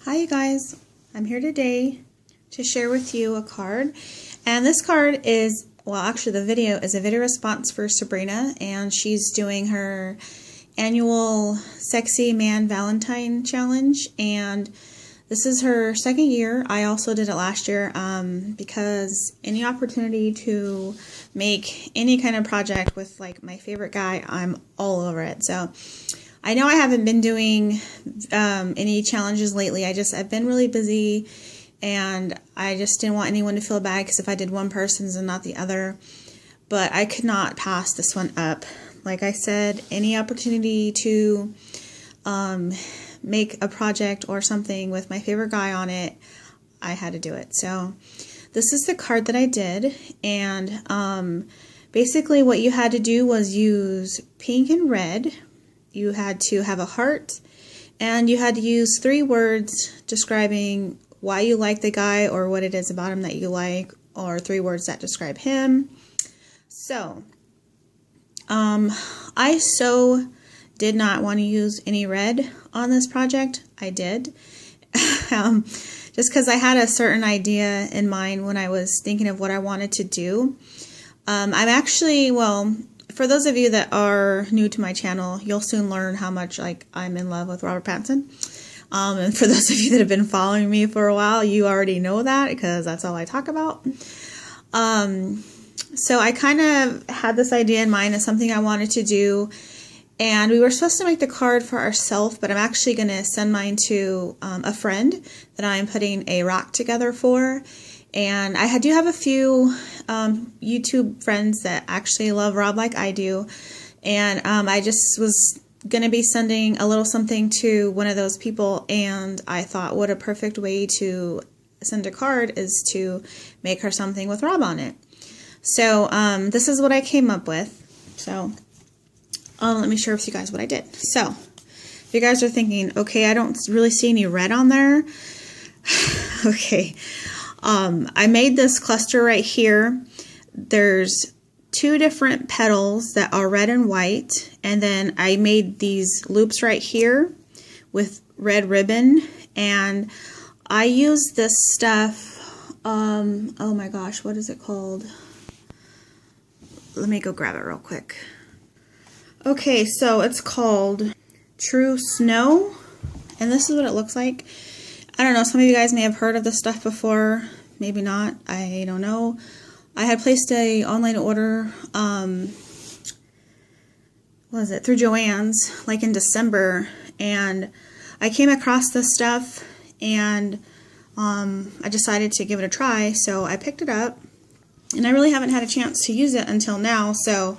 Hi you guys, I'm here today to share with you a card, and this card is, well actually the video is a video response for Sabrina, and she's doing her annual Sexy Man Valentine challenge, and this is her second year. I also did it last year because any opportunity to make any kind of project with like my favorite guy, I'm all over it. So I know I haven't been doing any challenges lately. I've been really busy, and I just didn't want anyone to feel bad because if I did one person's and not the other. But I could not pass this one up. Like I said, any opportunity to make a project or something with my favorite guy on it, I had to do it. So this is the card that I did, and basically what you had to do was use pink and red. You had to have a heart, and you had to use 3 words describing why you like the guy or what it is about him that you like, or 3 words that describe him. So, I so did not want to use any red on this project. I did. Just because I had a certain idea in mind when I was thinking of what I wanted to do. I'm actually, well, for those of you that are new to my channel, you'll soon learn how much I'm in love with Robert Pattinson. And for those of you that have been following me for a while, you already know that because that's all I talk about. So I kind of had this idea in mind of something I wanted to do, and we were supposed to make the card for ourselves, but I'm actually going to send mine to a friend that I'm putting a rock together for. And I do have a few YouTube friends that actually love Rob like I do. And I just was going to be sending a little something to one of those people. And I thought what a perfect way to send a card is to make her something with Rob on it. So this is what I came up with. So let me share with you guys what I did. So if you guys are thinking, okay, I don't really see any red on there. Okay. I made this cluster right here. There's 2 different petals that are red and white, and then I made these loops right here with red ribbon, and I used this stuff, oh my gosh, what is it called? Let me go grab it real quick. Okay, so it's called True Snow, and this is what it looks like. I don't know, some of you guys may have heard of this stuff before, maybe not, I don't know. I had placed a online order, what was it, through Joann's, like in December, and I came across this stuff, and I decided to give it a try, so I picked it up, and I really haven't had a chance to use it until now, so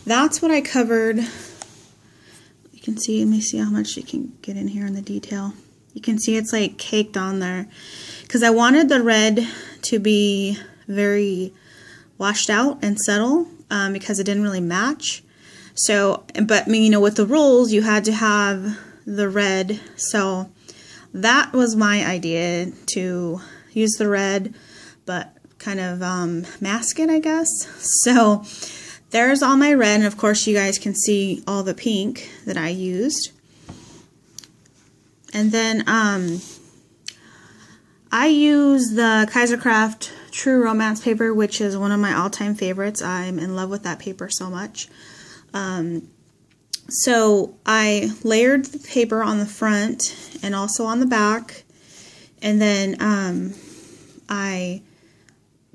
that's what I covered. You can see, let me see how much you can get in here in the detail. You can see it's like caked on there because I wanted the red to be very washed out and subtle because it didn't really match. So, but you know, with the rules, you had to have the red. So that was my idea, to use the red, but kind of mask it, I guess. So there's all my red, and of course you guys can see all the pink that I used. And then I use the Kaisercraft True Romance paper, which is one of my all-time favorites. I'm in love with that paper so much. So I layered the paper on the front and also on the back, and then I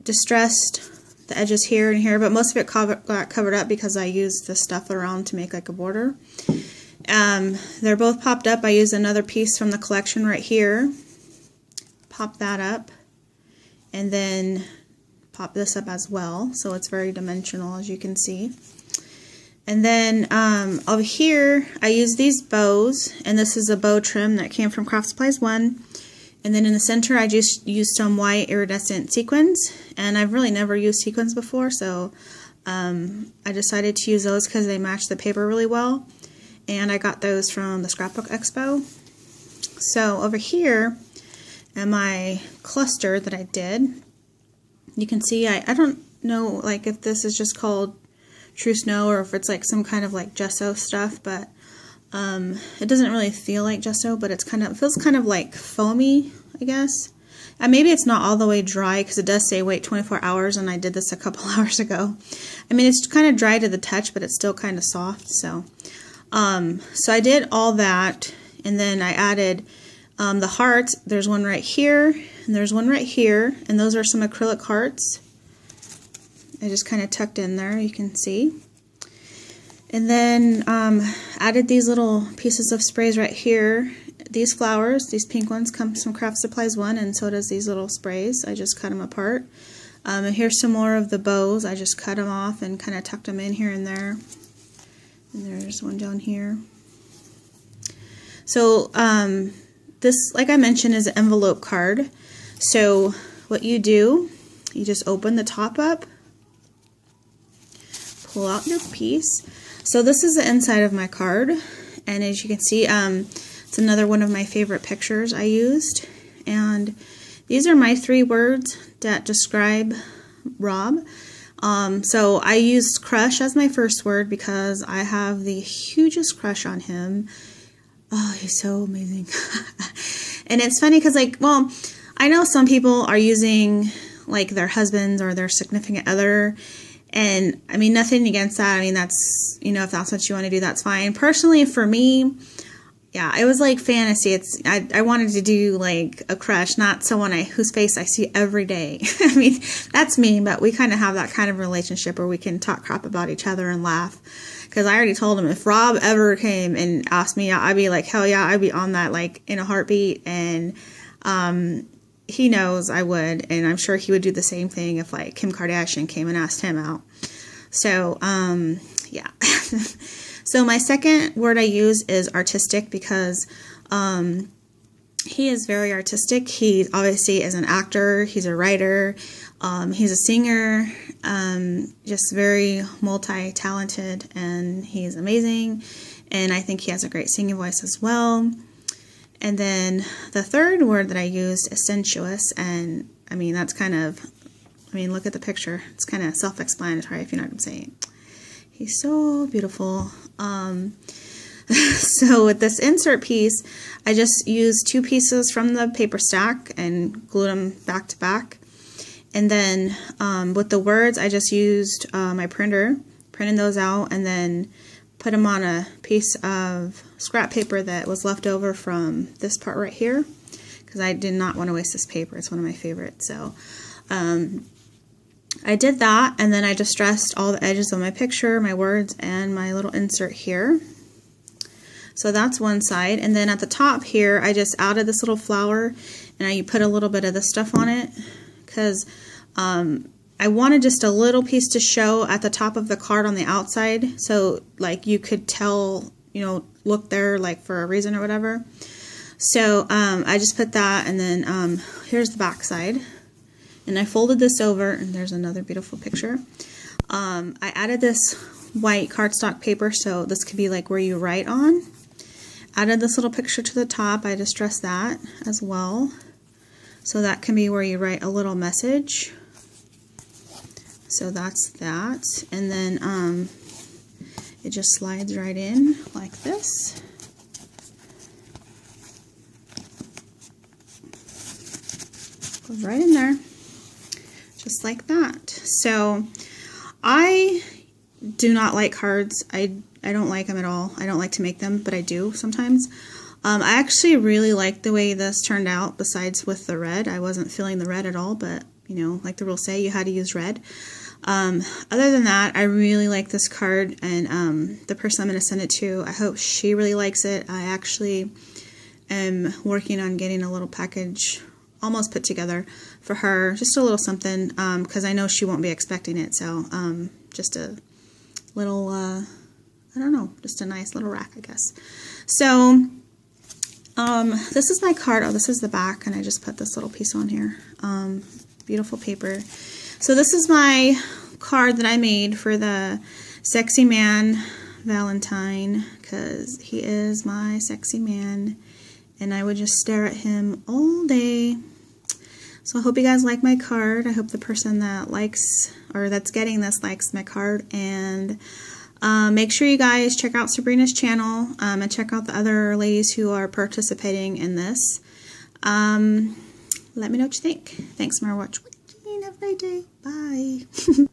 distressed the edges here and here, but most of it got covered up because I used the stuff around to make like a border. They're both popped up. I used another piece from the collection right here. Pop that up, and then pop this up as well, so it's very dimensional, as you can see. And then over here I used these bows, and this is a bow trim that came from Craft Supplies 1. And then in the center I just used some white iridescent sequins, and I've really never used sequins before, so I decided to use those because they match the paper really well, and I got those from the Scrapbook Expo. So over here in my cluster that I did, you can see I don't know like if this is just called True Snow or if it's like some kind of like gesso stuff, but It doesn't really feel like gesso, but it feels kind of like foamy, I guess. And maybe it's not all the way dry because it does say wait 24 hours, and I did this a couple hours ago. I mean, it's kind of dry to the touch, but it's still kind of soft. So I did all that, and then I added the hearts. There's one right here, and there's one right here, and those are some acrylic hearts. I just kind of tucked in there, you can see. And then added these little pieces of sprays right here. These flowers, these pink ones, come from Craft Supplies 1, and so does these little sprays. I just cut them apart. And here's some more of the bows. I just cut them off and kind of tucked them in here and there. And there's one down here. So this, like I mentioned, is an envelope card. So what you do, you just open the top up, pull out your piece. So this is the inside of my card, and as you can see, it's another one of my favorite pictures I used, and these are my 3 words that describe Rob. So I used crush as my first word because I have the hugest crush on him. Oh, he's so amazing. And it's funny because, like, well, I know some people are using like their husbands or their significant other. And I mean, nothing against that. I mean, that's, you know, if that's what you want to do, that's fine. Personally, for me, yeah, it was like fantasy. I wanted to do like a crush, not someone whose face I see every day. I mean, that's me, but we kind of have that kind of relationship where we can talk crap about each other and laugh. Because I already told him if Rob ever came and asked me, I'd be like, hell yeah, I'd be on that like in a heartbeat. And he knows I would, and I'm sure he would do the same thing if like Kim Kardashian came and asked him out. So yeah. So my second word I use is artistic because he is very artistic. He obviously is an actor, he's a writer, he's a singer, just very multi-talented, and he's amazing, and I think he has a great singing voice as well. And then the third word that I used is sensuous, and I mean, that's kind of, I mean, look at the picture. It's kind of self-explanatory, if you know what I'm saying. He's so beautiful. So with this insert piece, I just used 2 pieces from the paper stack and glued them back to back. And then with the words, I just used my printed those out, and then put them on a piece of scrap paper that was left over from this part right here, because I did not want to waste this paper. It's one of my favorites. So I did that, and then I distressed all the edges of my picture, my words, and my little insert here. So that's one side, and then at the top here, I just added this little flower, and I put a little bit of this stuff on it, because I wanted just a little piece to show at the top of the card on the outside, so like you could tell, you know, look there like for a reason or whatever. So I just put that, and then here's the back side, and I folded this over, and there's another beautiful picture. I added this white cardstock paper, so this could be like where you write on. Added this little picture to the top. I distressed that as well, so that can be where you write a little message. So that's that, and then it just slides right in like this. Goes right in there, just like that. So I do not like cards. I don't like them at all. I don't like to make them, but I do sometimes. I actually really like the way this turned out, besides with the red. I wasn't feeling the red at all, but you know, like the rules say, you had to use red. Other than that, I really like this card, and the person I'm going to send it to, I hope she really likes it. I actually am working on getting a little package almost put together for her, just a little something, because I know she won't be expecting it. So just a little, I don't know, just a nice little rack, I guess. So this is my card. Oh, this is the back, and I just put this little piece on here. Beautiful paper. So this is my card that I made for the sexy man Valentine, because he is my sexy man, and I would just stare at him all day. So I hope you guys like my card. I hope the person that likes, or that's getting this, likes my card, and Make sure you guys check out Sabrina's channel and check out the other ladies who are participating in this. Let me know what you think. Thanks for watching. Have a great day. Bye.